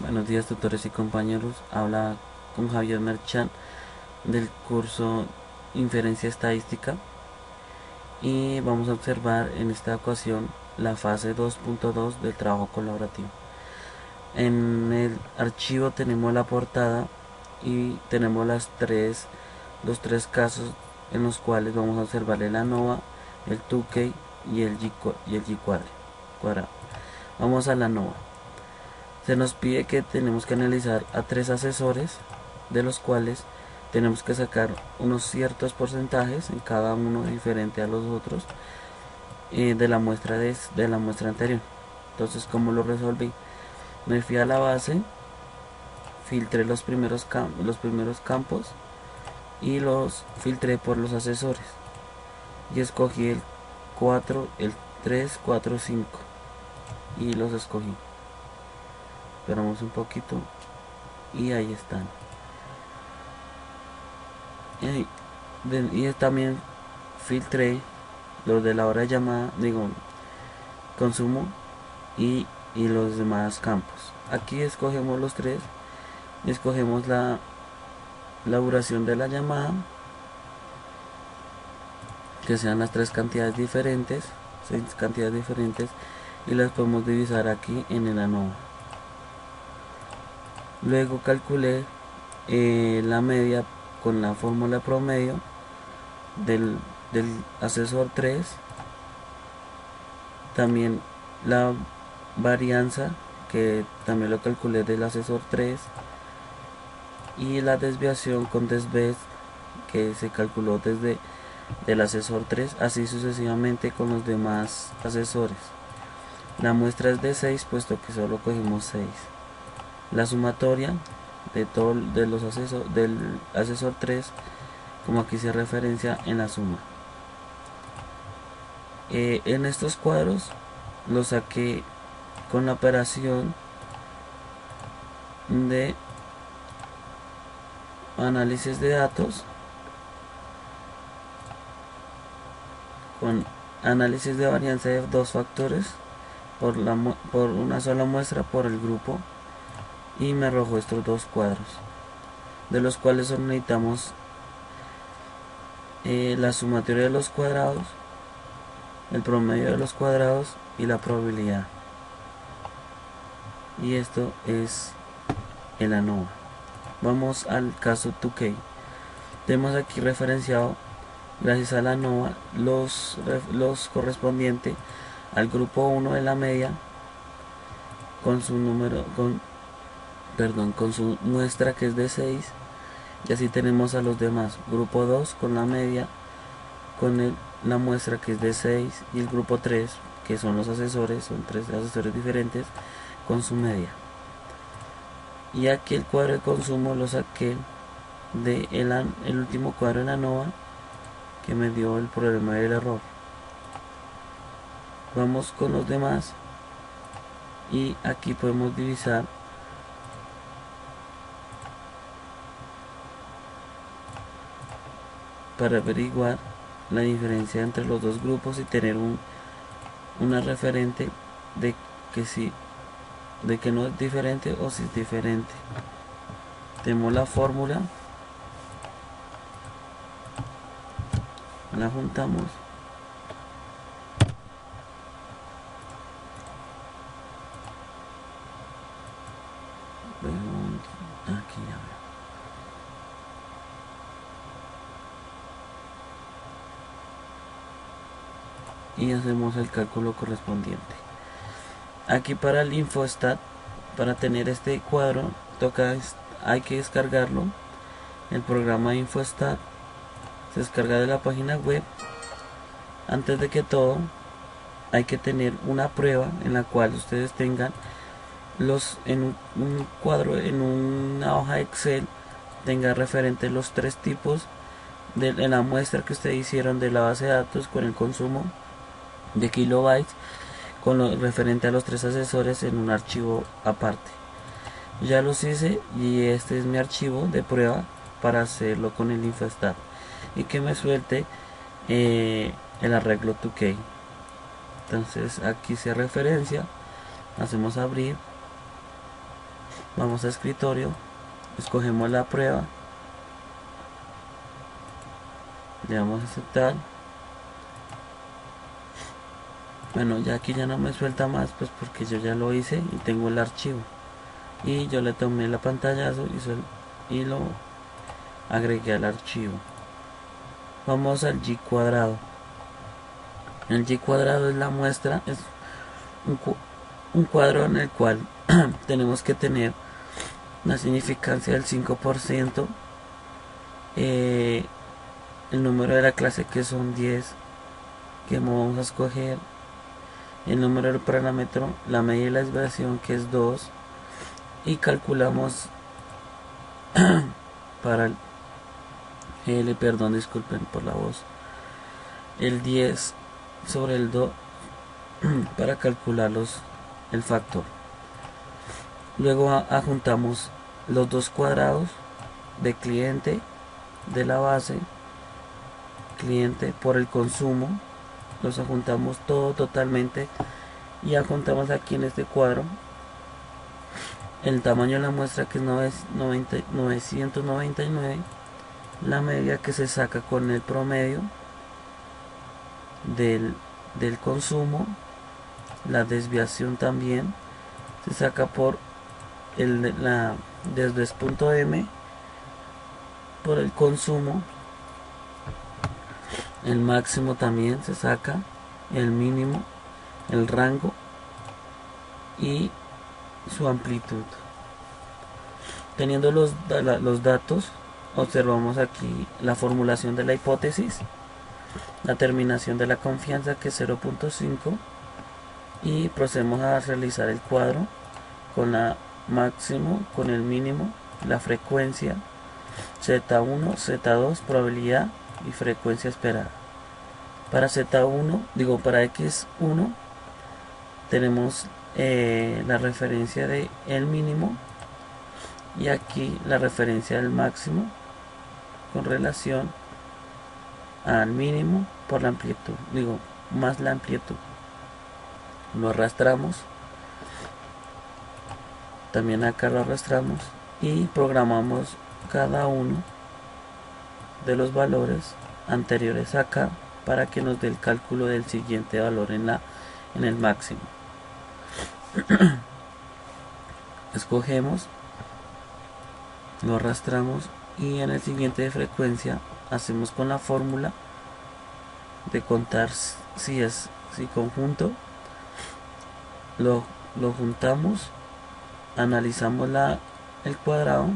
Buenos días, tutores y compañeros. Habla con Javier Merchan del curso Inferencia Estadística y vamos a observar en esta ocasión la fase 2.2 del trabajo colaborativo. En el archivo tenemos la portada y tenemos los tres casos en los cuales vamos a observar el ANOVA, el 2K y el G cuadrado. Vamos a la ANOVA. Se nos pide que tenemos que analizar a tres asesores, de los cuales tenemos que sacar unos ciertos porcentajes, en cada uno diferente a los otros, de la muestra anterior. Entonces, ¿cómo lo resolví? Me fui a la base, filtré los primeros campos y los filtré por los asesores. Y escogí el 4, el 3, 4, 5 y los escogí. Esperamos un poquito y ahí están. Y también filtré los de la hora de llamada, digo, consumo y los demás campos. Aquí escogemos los tres, escogemos la duración de la llamada, que sean las tres cantidades diferentes, seis cantidades diferentes, y las podemos divisar aquí en el ANOVA. Luego calculé la media con la fórmula promedio del asesor 3, también la varianza, que también lo calculé del asesor 3, y la desviación con desbest, que se calculó desde del asesor 3, así sucesivamente con los demás asesores. La muestra es de 6, puesto que solo cogimos 6. La sumatoria de los del asesor 3, como aquí se referencia en la suma. En estos cuadros los saqué con la operación de análisis de datos, con análisis de varianza de dos factores por una sola muestra por el grupo, y me arrojó estos dos cuadros, de los cuales solo necesitamos la sumatoria de los cuadrados, el promedio de los cuadrados y la probabilidad. Y esto es el ANOVA. Vamos al caso 2K. Tenemos aquí referenciado, gracias a la ANOVA, los correspondientes al grupo 1 de la media, con su con su muestra, que es de 6, y así tenemos a los demás. Grupo 2 con la media, con la muestra, que es de 6, y el grupo 3, que son los asesores, son tres asesores diferentes, con su media. Y aquí el cuadro de consumo lo saqué de el último cuadro en la ANOVA, que me dio el problema del error. Vamos con los demás y aquí podemos divisar para averiguar la diferencia entre los dos grupos y tener una referente de que no es diferente o si es diferente. Tenemos la fórmula, la juntamos aquí, ya veo. Y hacemos el cálculo correspondiente. Aquí para el Infostat, para tener este cuadro, hay que descargarlo. El programa Infostat se descarga de la página web. Antes de que todo, hay que tener una prueba en la cual ustedes tengan en un cuadro, en una hoja Excel, tenga referente los tres tipos en la muestra que ustedes hicieron de la base de datos, con el consumo de kilobytes, con lo referente a los tres asesores, en un archivo aparte. Ya los hice y este es mi archivo de prueba para hacerlo con el Infostat y que me suelte el arreglo 2K. Entonces aquí se referencia, hacemos abrir, vamos a escritorio, escogemos la prueba, le damos a aceptar. Bueno, ya aquí ya no me suelta más, pues porque yo ya lo hice y tengo el archivo, y yo le tomé la pantallazo y lo agregué al archivo. Vamos al G cuadrado. El G cuadrado es la muestra, es un cuadro en el cual tenemos que tener una significancia del 5%, el número de la clase, que son 10, que vamos a escoger, el número del parámetro, la medida de la desviación, que es 2, y calculamos para perdón, disculpen por la voz, el 10 sobre el 2 para calcular el factor. Luego adjuntamos los dos cuadrados de cliente, de la base, cliente por el consumo, los adjuntamos todo totalmente y adjuntamos aquí en este cuadro el tamaño de la muestra, que es 999, la media que se saca con el promedio del consumo, la desviación también se saca por la desves.m, por el consumo, el máximo también se saca, el mínimo, el rango y su amplitud. Teniendo los datos, observamos aquí la formulación de la hipótesis, la terminación de la confianza, que es 0.5, y procedemos a realizar el cuadro con la máximo, con el mínimo, la frecuencia, Z1, Z2, probabilidad y frecuencia esperada. Para Z1, para X1 tenemos la referencia de el mínimo, y aquí la referencia del máximo con relación al mínimo por la amplitud, más la amplitud. Lo arrastramos, también acá lo arrastramos y programamos cada uno de los valores anteriores acá para que nos dé el cálculo del siguiente valor en el máximo. Escogemos, lo arrastramos y en el siguiente de frecuencia hacemos con la fórmula de contar si conjunto, lo juntamos, analizamos el cuadrado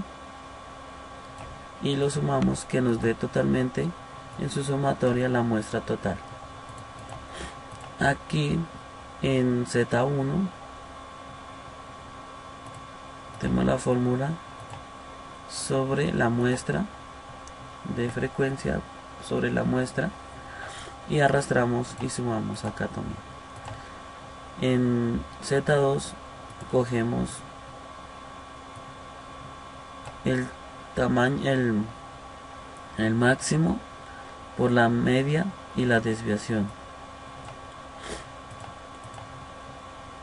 y lo sumamos, que nos dé totalmente en su sumatoria la muestra total. Aquí en Z1 tenemos la fórmula sobre la muestra de frecuencia sobre la muestra y arrastramos y sumamos acá también. En Z2 cogemos el tamaño, el máximo por la media y la desviación,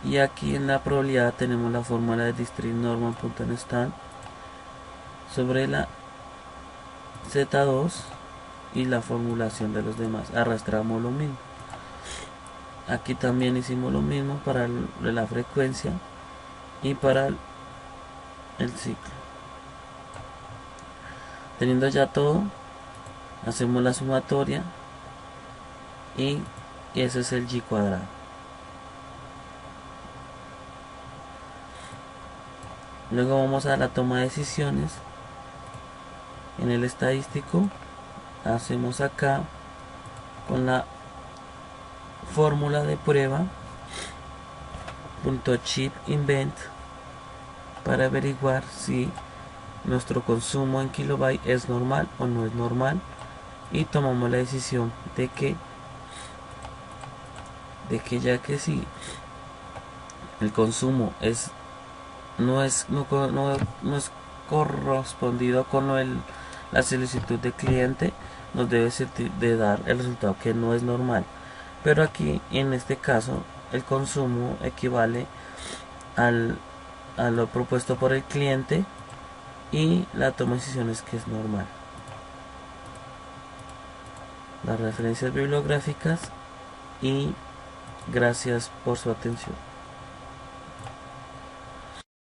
y aquí en la probabilidad tenemos la fórmula de district normal.nstat sobre la Z2 y la formulación de los demás. Arrastramos lo mismo. Aquí también hicimos lo mismo para la frecuencia y para el ciclo. Teniendo ya todo, hacemos la sumatoria y ese es el G cuadrado. Luego vamos a la toma de decisiones. En el estadístico hacemos acá con la fórmula de prueba .chip invent para averiguar si nuestro consumo en kilobyte es normal o no es normal, y tomamos la decisión de que ya que si el consumo no es correspondido con la solicitud del cliente, nos debe de dar el resultado que no es normal. Pero aquí en este caso el consumo equivale al a lo propuesto por el cliente y la toma de decisiones, que es normal. Las referencias bibliográficas, y gracias por su atención.